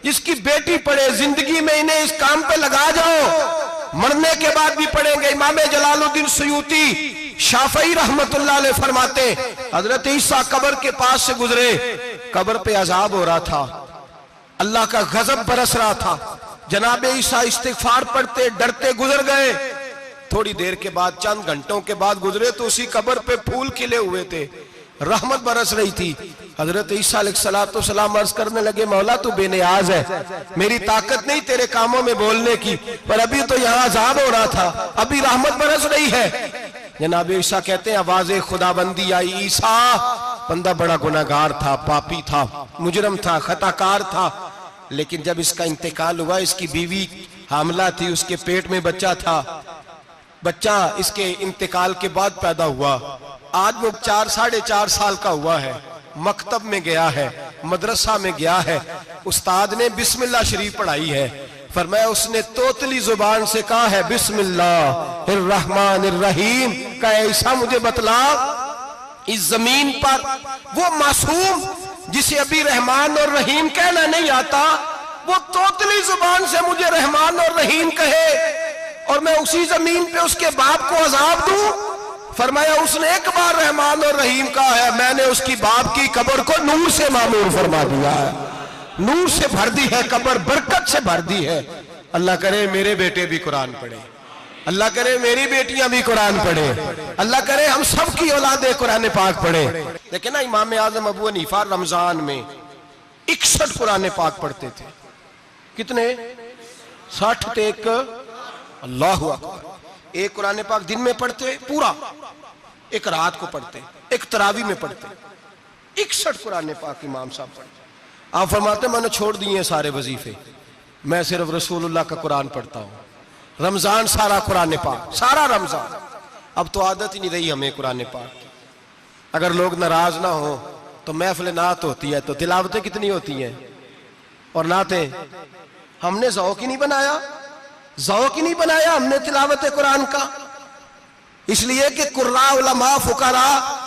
जिसकी बेटी पढ़े। जिंदगी में इन्हें इस काम पे लगा जाओ, मरने के बाद भी पढ़ेंगे। इमाम जलालुद्दीन सुयूती शाफई रहमतुल्लाह अलैह फरमाते, हजरत ईसा कब्र के पास से गुजरे, कब्र पे अजाब हो रहा था, अल्लाह का गजब बरस रहा था। जनाब ईसा इस्तिगफार पढ़ते डरते गुजर गए। थोड़ी देर के बाद, चंद घंटों के बाद गुजरे तो उसी कब्र पे फूल खिले हुए थे, रहमत बरस रही थी। हजरत ईसा अलैहिस्सलाम अर्ज करने लगे, मौला तू बेनियाज है, मेरी ताकत नहीं तेरे कामों में बोलने की, पर अभी तो यहाँ अजाब हो रहा था, अभी रहमत बरस रही है। जनाब ईसा कहते हैं आवाज़े खुदाबंदी आई, ईसा बंदा बड़ा गुनाहगार था, पापी था, मुजरम था, खताकार था, लेकिन जब इसका इंतकाल हुआ, इसकी बीवी हामला थी, उसके पेट में बच्चा था, बच्चा इसके इंतकाल के बाद पैदा हुआ। आज वो 4-4.5 साल का हुआ है, मकतब में गया है, मदरसा में गया है, उस्ताद ने बिस्मिल्लाह शरीफ पढ़ाई है। फरमाया उसने तोतली जुबान से कहा है बिस्मिल्लाहिर्रहमानिर्रहीम का, ऐसा मुझे बतला इस जमीन पर वो मासूम जिसे अभी रहमान और रहीम कहना नहीं आता, वो तोतली जुबान से मुझे रहमान और रहीम कहे और मैं उसी जमीन पे उसके बाप को अजाब दूं? फरमाया उसने एक बार रहमान और रहीम कहा है, मैंने उसकी बाप की कब्र को नूर से मामूर फरमा दिया है, नूर से भर दी है कब्र, बरकत से भर दी है। अल्लाह करे मेरे बेटे भी कुरान पढ़े, अल्लाह करे मेरी बेटियां भी कुरान पढ़े, अल्लाह करे हम सब की औलादे कुरान पाक पढ़े। लेकिन ना इमाम आजम अबू हनीफा रमजान में 61 कुरान पाक पढ़ते थे। कितने? 60 थे एक। अल्लाह अकबर। एक कुरान पाक दिन में पढ़ते पूरा, एक रात को पढ़ते, एक तरावी में पढ़ते। 61 कुरान पाक इमाम साहब पढ़ते। आप फरमाते मैंने छोड़ दिए सारे वजीफे, मैं सिर्फ रसूलुल्लाह का कुरान पढ़ता हूं। रमजान सारा कुरान पाक, सारा रमजान। अब तो आदत ही नहीं रही हमें कुरान पाक की। अगर लोग नाराज ना हो तो महफिल नात होती है तो तिलावतें कितनी होती हैं, और नातें हमने ज़ौक़ ही नहीं बनाया, ज़ौक़ ही नहीं बनाया हमने तिलावत कुरान का। इसलिए कि कुर्रा उलमा फुकरा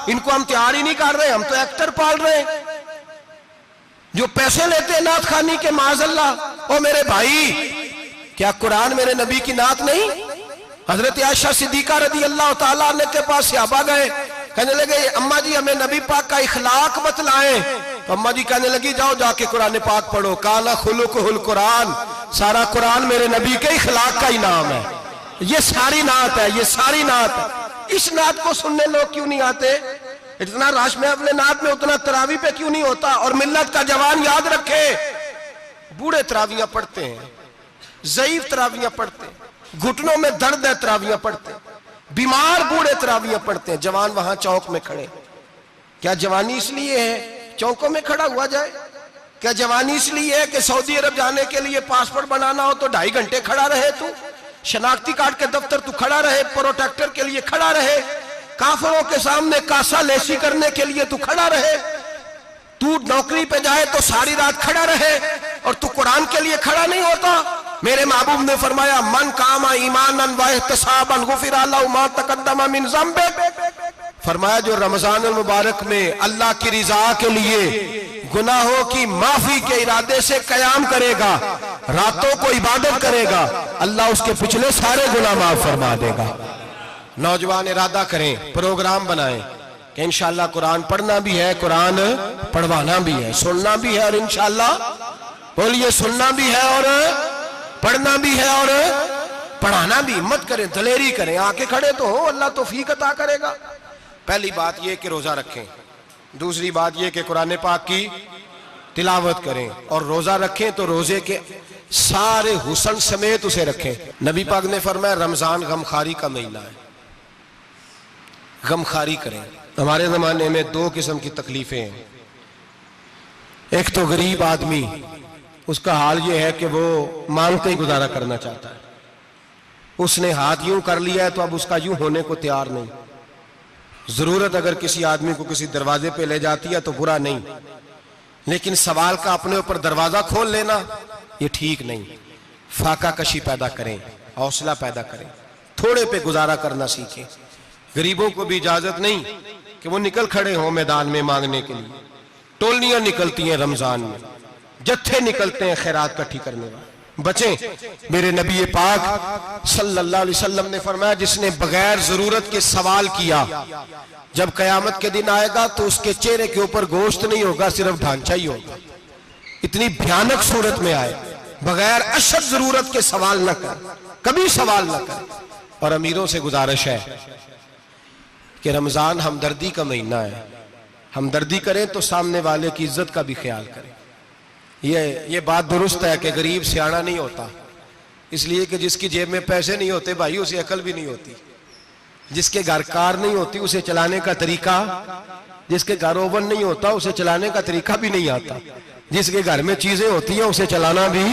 इनको हम तैयार ही नहीं कर रहे, हम तो एक्टर पाल रहे हैं जो पैसे लेते हैं नात खानी के। माज़अल्लाह। ओ मेरे भाई, क्या कुरान मेरे नबी की नात नहीं? हजरत आयशा सिद्दीका रज़ी अल्लाह तआला अन्हा के पास सहाबा गए, कहने लगे अम्मा जी हमें नबी पाक का इखलाक बतलाएं। तो अम्मा जी कहने लगी जाओ जाके कुरान पाक पढ़ो, काला खुलुकुहुल कुरान, सारा कुरान मेरे नबी के इखलाक का ही नाम है। ये सारी नात है, ये सारी नात है। इस नात को सुनने लोग क्यों नहीं आते? इतना राश में अपने नात में उतना तरावी पे क्यों नहीं होता? और मिल्लत का जवान याद रखे, बूढ़े तरावियां पढ़ते हैं, ज़ईफ तरावियां पढ़ते हैं, घुटनों में दर्द है तरावियां पढ़ते, बीमार बूढ़े तरावियां पढ़ते हैं, जवान वहां चौक में खड़े। क्या जवानी इसलिए है चौकों में खड़ा हुआ जाए? क्या जवानी इसलिए है कि सऊदी अरब जाने के लिए पासपोर्ट बनाना हो तो 2.5 घंटे खड़ा रहे तू, शनाख्ती कार्ड के दफ्तर तू खड़ा रहे, प्रोटेक्टर के लिए खड़ा रहे, काफिरों के सामने कासा लेसी करने के लिए तू खड़ा रहे, तू नौकरी पे जाए तो सारी रात खड़ा रहे, और तू कुरान के लिए खड़ा नहीं होता? मेरे महबूब ने फरमाया मन कामा ईमानन व इहतिसाबन गुफिरा लहु मा तक़द्दम मिन ज़ंबि। फरमाया जो रमजान मुबारक में अल्लाह की रिजा के लिए गुनाहों की माफी के इरादे से कयाम करेगा, रातों को इबादत करेगा, अल्लाह उसके पिछले सारे गुनाह माफ फरमा देगा। नौजवान इरादा करें, प्रोग्राम बनाएं कि इंशाअल्लाह कुरान पढ़ना भी है, कुरान पढ़वाना भी है, सुनना भी है, और इंशाअल्लाह बोलिए सुनना भी है और पढ़ना भी है और पढ़ाना भी। हिम्मत करें, दलेरी करें, आके खड़े तो हो, अल्लाह तौफीक अता करेगा। पहली बात यह कि रोजा रखें, दूसरी बात यह कि कुरान पाक की तिलावत करें, और रोजा रखें तो रोजे के सारे हुस्न समेत उसे रखें। नबी पाक ने फरमाया रमजान गमखारी का महीना है, गमखारी करें। हमारे जमाने में 2 किस्म की तकलीफें हैं। एक तो गरीब आदमी, उसका हाल यह है कि वो मांगते ही गुजारा करना चाहता है, उसने हाथ यूं कर लिया है तो अब उसका यूं होने को तैयार नहीं। जरूरत अगर किसी आदमी को किसी दरवाजे पे ले जाती है तो बुरा नहीं, लेकिन सवाल का अपने ऊपर दरवाजा खोल लेना ये ठीक नहीं। फाका कशी पैदा करें, हौसला पैदा करें, थोड़े पे गुजारा करना सीखें। गरीबों को भी इजाजत नहीं कि वो निकल खड़े हों मैदान में मांगने के लिए। टोलियां निकलती हैं रमजान में, जत्थे निकलते हैं खैरात इकट्ठी करने वाले। बचें। मेरे नबी पाक सल्लल्लाहु अलैहि वसल्लम ने फरमाया जिसने बगैर जरूरत के सवाल किया, जब कयामत के दिन आएगा तो उसके चेहरे के ऊपर गोश्त नहीं होगा, सिर्फ ढांचा ही होगा। इतनी भयानक सूरत में आए, बगैर अशद जरूरत के सवाल न कर, कभी सवाल न कर। और अमीरों से गुजारिश है कि रमजान हमदर्दी का महीना है, हमदर्दी करें तो सामने वाले की इज्जत का भी ख्याल करें। ये बात दुरुस्त है कि गरीब सियाना नहीं होता, इसलिए कि जिसकी जेब में पैसे नहीं होते भाई उसे अकल भी नहीं होती। जिसके घर कार नहीं होती उसे चलाने का तरीका, जिसके घर ओवन नहीं होता उसे चलाने का तरीका भी नहीं आता। जिसके घर में चीजें होती हैं उसे चलाना भी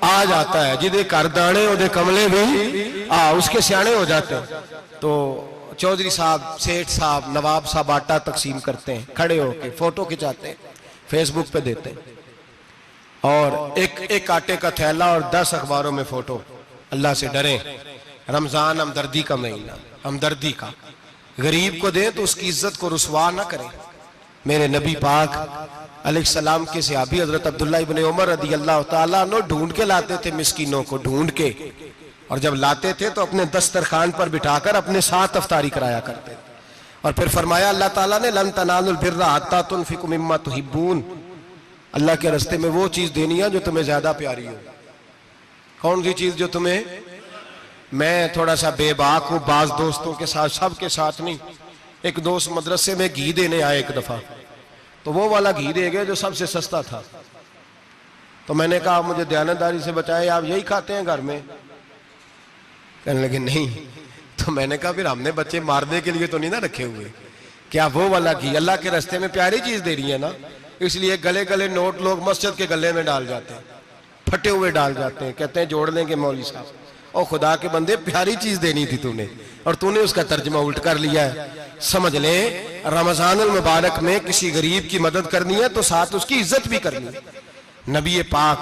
आ जाता है। जिदे घर दाने ओदे कमले भी उसके सियाने हो जाते हैं। तो चौधरी साहब, सेठ साहब, नवाब साहब आटा तकसीम करते हैं, खड़े होके फोटो खिंचाते हैं, फेसबुक पे देते हैं, और एक आटे का थैला और 10 अखबारों में फोटो। अल्लाह से डरें। रमजान हमदर्दी का महीना, हमदर्दी का। गरीब को दें तो उसकी इज्जत को रुसवा ना करें, मेरे नबी पाक अलैहिस्सलाम के सहाबी हजरत अब्दुल्ला इब्ने उमर रदी अल्लाह ताला अन्हु ढूंढ के लाते थे मिस्कीनों को, ढूंढ के, और जब लाते थे तो अपने दस्तरखान पर बिठाकर अपने साथ अफ्तारी कराया करते थे। और फिर फरमाया अल्लाह ताला ने लन तनालुल बिर्रा हत्ता तुनफिकु मिम्मा तुहिब्बून, अल्लाह के रास्ते में वो चीज देनी है जो तुम्हें ज्यादा प्यारी हो। कौन सी चीज जो तुम्हें, मैं थोड़ा सा बेबाक हूं, बाज दोस्तों के साथ, सबके साथ नहीं। एक दोस्त मदरसे में घी देने आए एक दफा, तो वो वाला घी दे गए जो सबसे सस्ता था। तो मैंने कहा मुझे दयानतदारी से बचाए, आप यही खाते हैं घर में? कहने लगे नहीं। तो मैंने कहा फिर हमने बच्चे मारने के लिए तो नहीं ना रखे हुए, क्या वो वाला घी अल्लाह के रास्ते में प्यारी चीज दे रही है ना, इसलिए गले गले नोट लोग मस्जिद के गले में डाल जाते हैं, फटे हुए डाल जाते हैं, कहते हैं जोड़ लेंगे मौलवी साहब। और खुदा के बंदे प्यारी चीज देनी थी तूने, और तूने उसका तर्जमा उल्ट कर लिया है। समझ ले रमजानुल मुबारक में किसी गरीब की मदद करनी है तो साथ उसकी इज्जत भी करनी है। नबी पाक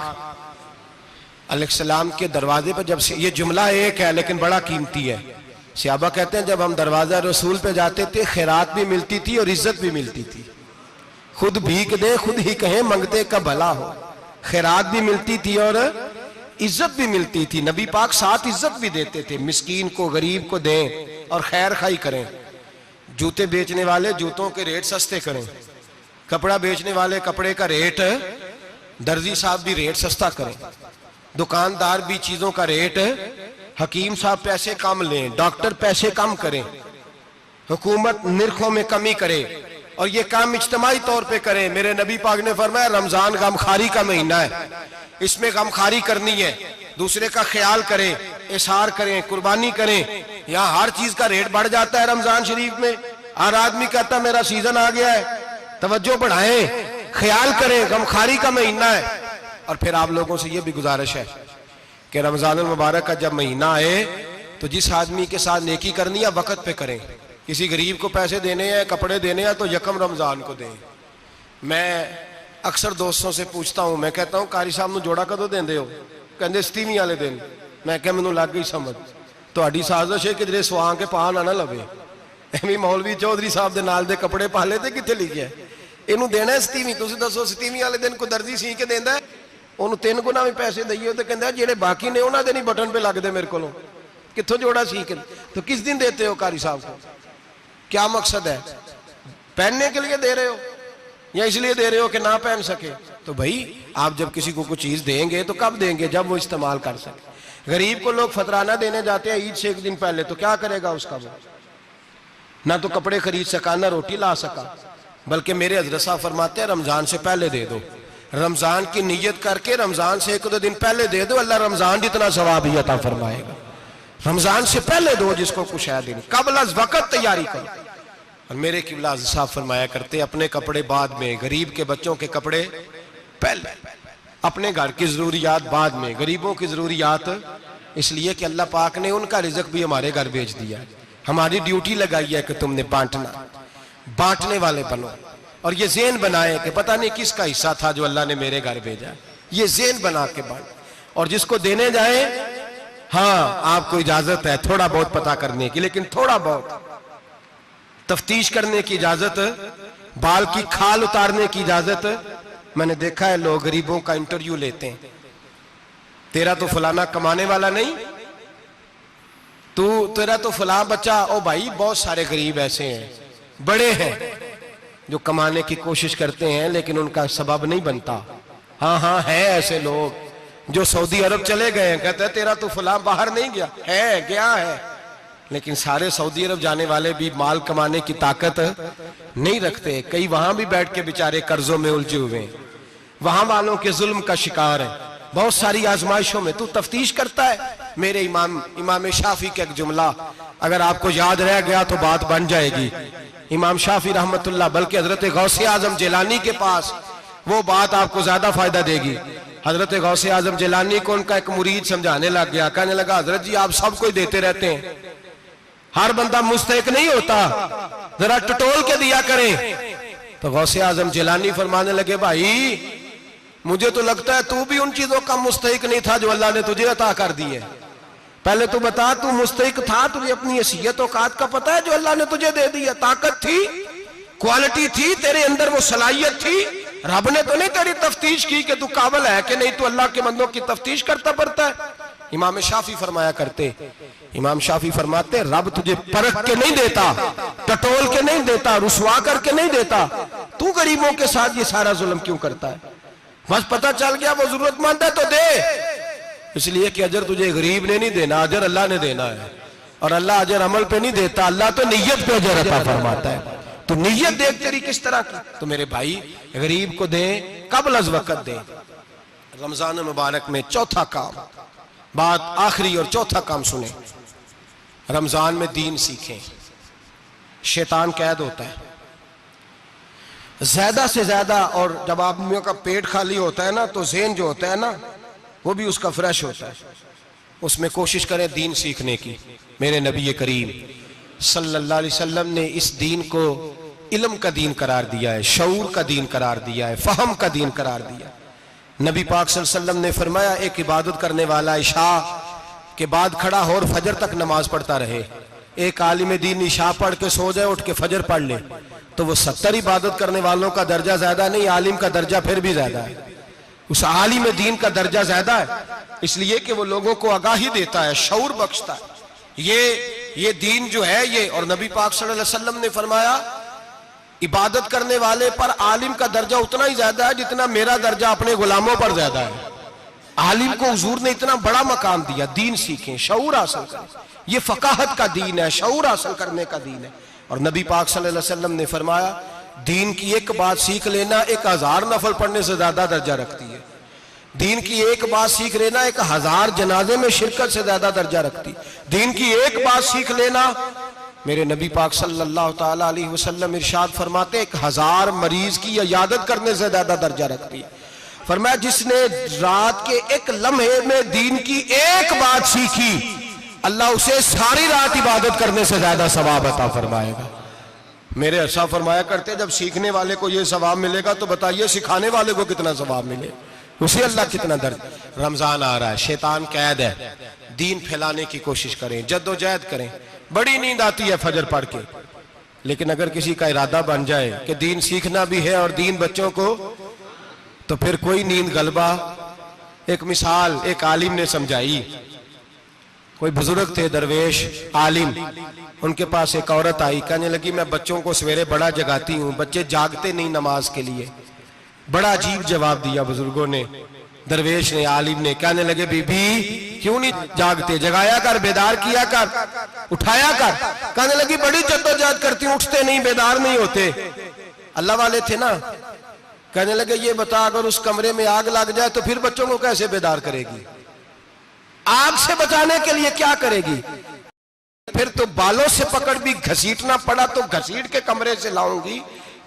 अलैहिस्सलाम के दरवाजे पर जब से, ये जुमला एक है लेकिन बड़ा कीमती है, सहाबा कहते हैं जब हम दरवाजा रसूल पे जाते थे खैरात भी मिलती थी और इज्जत भी मिलती थी। खुद भीख दे खुद ही कहें मंगते का भला हो, खैरात भी मिलती थी और इज्जत भी मिलती थी। नबी पाक साथ इज्जत भी देते थे, मिस्कीन को गरीब को दें और खैर खाई करें। जूते बेचने वाले जूतों के रेट सस्ते करें, कपड़ा बेचने वाले कपड़े का रेट, दर्जी साहब भी रेट सस्ता करें, दुकानदार भी चीजों का रेट, हकीम साहब पैसे कम लें, डॉक्टर पैसे कम करें, हुकूमत निर्खों में कमी करे, और ये काम इज्तिमाई तौर पे करें। मेरे नबी पाक ने फरमाया रमजान गमखारी का महीना है, इसमें गमखारी करनी है, दूसरे का ख्याल करें, इशार करें, कुर्बानी करें। यहाँ हर चीज का रेट बढ़ जाता है रमजान शरीफ में। हर आदमी कहता मेरा सीजन आ गया है, तवज्जो बढ़ाएं, ख्याल करें, गमखारी का महीना है। और फिर आप लोगों से ये भी गुजारिश है कि रमजानुल मुबारक का जब महीना आए तो जिस आदमी के साथ नेकी करनी है वक्त पे करें। किसी गरीब को पैसे देने हैं, कपड़े देने हैं तो यकम रमजान को दें। मैं अक्सर दोस्तों से पूछता हूं, मैं कहता हूं कारी साहब जोड़ा कदों देंदे हो? कहते 27वीं वाले दिन। मैं क्या मैनू लग गई समझ, ਤੁਹਾਡੀ साजिश है किधरे सुहा के पा ना लवे। एवं मौलवी चौधरी साहब के नाल दे कपड़े पा ले, कितने लिखिया इनू देना 27वीं? तुम दसो 27वीं वाले दिन को दर्जी सी के देंदा, उन्होंने 3 गुना भी पैसे दईए तो कहता जेडे बाकी ने उन्होंने नहीं बटन पे लगते मेरे को, कितों जोड़ा सी के। तो किस दिन देते हो कारी साहब को? क्या मकसद है? पहनने के लिए दे रहे हो या इसलिए दे रहे हो कि ना पहन सके? तो भाई आप जब किसी को कुछ चीज देंगे तो कब देंगे? जब वो इस्तेमाल कर सके। गरीब को लोग फतराना देने जाते हैं ईद से एक दिन पहले, तो क्या करेगा उसका? वो ना तो कपड़े खरीद सका ना रोटी ला सका। बल्कि मेरे हजरत साहब फरमाते हैं रमजान से पहले दे दो, रमजान की नीयत करके रमजान से 1-2 दिन पहले दे दो, अल्लाह रमजान जितना सवाब ही अता फरमाएगा। रमजान से पहले दो जिसको कुछ है दिन, कबल अज़ वक़्त तैयारी करो। और मेरे किबला साहब फरमाया करते अपने कपड़े बाद में, गरीब के बच्चों के कपड़े पहले, अपने घर की जरूरियात बाद में, गरीबों की जरूरियात इसलिए कि अल्लाह पाक ने उनका रिज़्क़ भी हमारे घर भेज दिया। हमारी ड्यूटी लगाई है कि तुमने बांटना, बांटने वाले बनो। और ये ज़हन बनाए कि पता नहीं किसका हिस्सा था जो अल्लाह ने मेरे घर भेजा, ये ज़हन बना के बांट। और जिसको देने जाए, हाँ आपको इजाजत है थोड़ा बहुत पता करने की, लेकिन थोड़ा बहुत तफ्तीश करने की इजाजत, बाल की खाल उतारने की इजाजत। मैंने देखा है लोग गरीबों का इंटरव्यू लेते हैं, तेरा तो फलाना कमाने वाला नहीं, तू तेरा तो फला बच्चा। ओ भाई बहुत सारे गरीब ऐसे हैं, बड़े हैं जो कमाने की कोशिश करते हैं लेकिन उनका सबब नहीं बनता। हाँ हाँ है ऐसे लोग जो सऊदी अरब चले गए हैं, कहते हैं तेरा तो फला बाहर नहीं गया, है गया है, लेकिन सारे सऊदी अरब जाने वाले भी माल कमाने की ताकत नहीं रखते। कई वहां भी बैठ के बेचारे कर्जों में उलझे हुए हैं, वहां वालों के जुल्म का शिकार है। बहुत सारी आजमाइशों में तू तफ्तीश करता है। मेरे इमाम शाफी का एक जुमला अगर आपको याद रह गया तो बात बन जाएगी। इमाम शाफी रहमतुल्लाह, बल्कि हजरत गौसे आजम जिलानी के पास वो बात आपको ज्यादा फायदा देगी। हजरत गौसे आजम जिलानी को उनका एक मुरीद समझाने लग गया, कहने लगा हजरत जी आप सबको देते रहते हैं, हर बंदा मुस्तहिक नहीं होता, जरा टटोल के दिया करें। तो गौसे आजम जिलानी फरमाने लगे भाई मुझे तो लगता है तू भी उन चीजों का मुस्तहिक नहीं था जो अल्लाह ने तुझे अता कर दी है। पहले तू बता तू मुस्तहिक था, तुझे अपनी हैसियत औकात का पता है जो अल्लाह ने तुझे दे दी है? ताकत थी क्वालिटी थी तेरे अंदर, वो सलाहियत थी। रब ने तो नहीं तेरी तफ्तीश की कि तू काबिल है कि नहीं, तू अल्लाह के बंदों की तफ्तीश करता पड़ता है। इमाम शाफी फरमाया करते, इमाम शाफी फरमाते, रब तुझे परख के नहीं देता, टटोल के नहीं देता, रुसवा करके नहीं देता, तू गरीबों के साथ ये सारा जुल्म क्यों करता है? बस पता चल गया वो जरूरतमंद है तो दे, इसलिए कि अजर तुझे गरीब ने नहीं देना, अजर अल्लाह ने देना है। और अल्लाह अजर अमल पे नहीं देता, अल्लाह तो नियत पे अजर अता फरमाता है। तो नियत देख तेरी किस तरह की। तो मेरे भाई गरीब को दे, कबल अज वक़्त दे। रमजान मुबारक में चौथा काम, बात आखिरी और चौथा काम सुने, रमजान में दीन सीखें। शैतान कैद होता है ज्यादा से ज्यादा, और जब आदमियों का पेट खाली होता है ना तो ज़हन जो होता है ना वो भी उसका फ्रेश होता है। उसमें कोशिश करें दीन सीखने की। मेरे नबी करीम सल्लल्लाहु अलैहि वसल्लम ने इस दीन को इल्म का दीन करार दिया है, शऊर का दीन करार दिया है, फहम का दीन करार दिया। नबी पाक सल्लल्लाहु अलैहि वसल्लम ने फरमाया, एक इबादत करने वाला इशा के बाद खड़ा हो और फजर तक नमाज पढ़ता रहे। एक आलिम दीन इशा पढ़ के सो जाए, उठ के फजर पढ़ ले, तो वो 70 इबादत करने वालों का दर्जा ज्यादा नहीं, आलिम का दर्जा फिर भी ज्यादा है। उस आलिम दीन का दर्जा ज्यादा है, इसलिए कि वो लोगों को आगाही देता है, शऊर बख्शता है। ये दीन जो है ये, और नबी पाक सल्लल्लाहु अलैहि वसल्लम ने फरमाया, इबादत करने वाले पर आलिम का दर्जा उतना ही ज्यादा है जितना मेरा दर्जा अपने गुलामों पर ज्यादा है। आलिम को हुजूर ने इतना बड़ा मकाम दिया। दीन सीखें, शऊर हासिल करें, ये फकाहत का दीन है, शऊर हासिल करने का दीन है। और नबी पाक सल्लल्लाहु अलैहि वसल्लम ने फरमाया, दीन की एक बात सीख लेना 1000 नफल पढ़ने से ज्यादा दर्जा रखती है। दीन की एक बात सीख लेना 1000 जनाजे में शिरकत से ज्यादा दर्जा रखती। दीन की एक बात सीख लेना, मेरे नबी पाक सल्लल्लाहु ताला अलैहि वसल्लम इरशाद फरमाते, 1000 मरीज की इयादत करने से ज्यादा दर्जा रखती है। फरमाया, जिसने रात के एक लम्हे में दीन की एक बात सीखी, अल्लाह उसे सारी रात इबादत करने से ज्यादा सवाब अता फरमाएगा। मेरे ऐसा फरमाया करते, जब सीखने वाले को यह सवाब मिलेगा तो बताइए सिखाने वाले को कितना सवाब मिले, उसे अल्लाह कितना दर्द। रमजान आ रहा है, शैतान कैद है, दीन फैलाने की कोशिश करें, जद्दोजहद करें। बड़ी नींद आती है फजर पढ़ के, लेकिन अगर किसी का इरादा बन जाए कि दीन सीखना भी है और दीन बच्चों को, तो फिर कोई नींद गलबा। एक मिसाल एक आलिम ने समझाई। कोई बुजुर्ग थे, दरवेश आलिम, उनके पास एक औरत आई, कहने लगी, मैं बच्चों को सवेरे बड़ा जगाती हूँ, बच्चे जागते नहीं नमाज के लिए। बड़ा अजीब जवाब दिया बुजुर्गों ने, दरवेश ने, आलिम ने। कहने लगे, बीबी क्यों नहीं जागते, जगाया कर, बेदार किया कर, उठाया कर। कहने लगी, बड़ी जद्दोजहद करती हूँ, उठते नहीं, बेदार नहीं होते। अल्लाह वाले थे ना। कहने लगे, ये बता, अगर उस कमरे में आग लग जाए तो फिर बच्चों को कैसे बेदार करेगी? आग से बचाने के लिए क्या करेगी? फिर तो बालों से पकड़ भी घसीटना पड़ा तो घसीट के कमरे से लाऊंगी,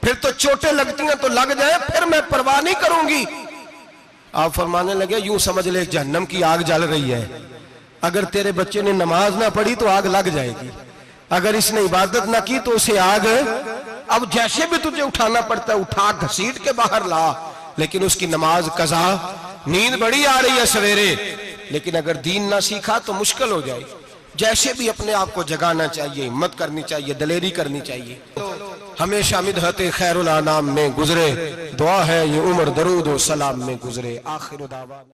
फिर तो चोटें लगती हैं तो लग जाए, फिर मैं परवाह नहीं करूंगी। आप फरमाने लगे, यूं समझ ले जहन्नम की आग जल रही है, अगर तेरे बच्चे ने नमाज ना पढ़ी तो आग लग जाएगी, अगर इसने इबादत ना की तो उसे आग, अब जैसे भी तुझे उठाना पड़ता है उठा घसीट के बाहर ला, लेकिन उसकी नमाज कज़ा। नींद बड़ी आ रही है सवेरे, लेकिन अगर दीन ना सीखा तो मुश्किल हो जाए। जैसे भी अपने आप को जगाना चाहिए, हिम्मत करनी चाहिए, दलेरी करनी चाहिए। हमेशा मिदहते खैरुल अनाम में गुजरे, दुआ है ये उम्र दरूद व सलाम में गुजरे। आखिर दावा।